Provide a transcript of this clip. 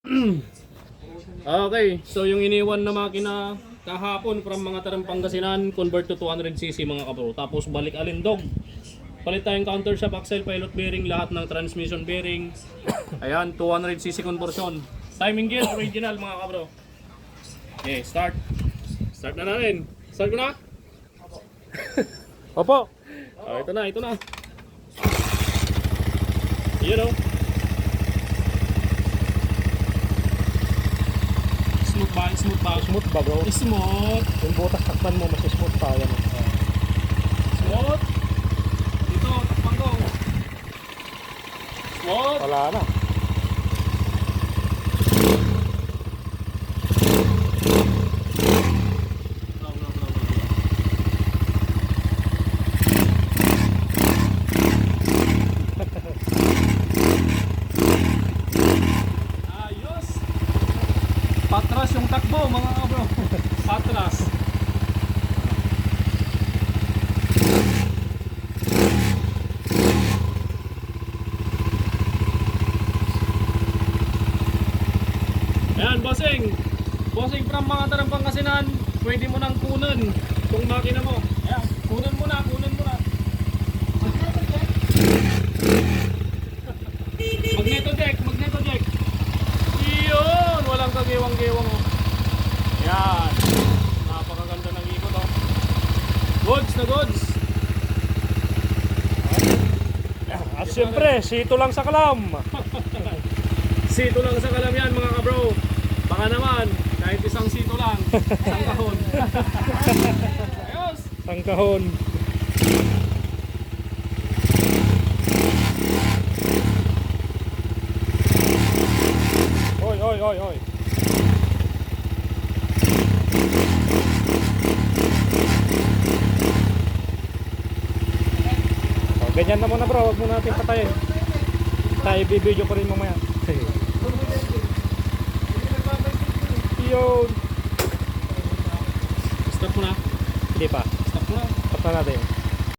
Okay, so yung iniwan na makina kahapon from mga Tarang Pangasinan, convert to 200cc mga kabro. Tapos balik Alindog. Palit tayong countershaft axle, pilot bearing, lahat ng transmission bearing. Ayan, 200cc conversion. Timing gear, original mga kabro. Okay, start. Start na natin. Start ko na? Opo. Oh, ito na, ito na. Yun o. Smooth ba? Smooth ba? Smooth ba bro? Smooth. Yung butas takpan mo, mas smooth pa yan. Smooth. Dito, takpan ko. Smooth. Wala na. Ayos. Patras yung takbo mga kabro. Patras. Ayan, bossing. Bossing from mga Tarang Pangasinan, pwede mo nang kunan itong makina mo. Ayan, kunan mo na, kunan mo na. Magneto jack, magneto jack. Iyon, walang kagiwang-giwang oh. Ayan. Napakaganda ng ikot oh. Goods na goods. At siyempre, sito lang sa kalam. Sito lang sa kalam yan mga kabro. Baka naman, kahit isang sito lang, isang kahon. Ayos! Tangkahon. Oy, oy, oy, oy. Oh, ganyan na muna bro, wag muna natin patayin. Tayo bibidyo ko rin mamaya. Yun. Stop mo na. Hindi pa. Stop mo na. Pata natin.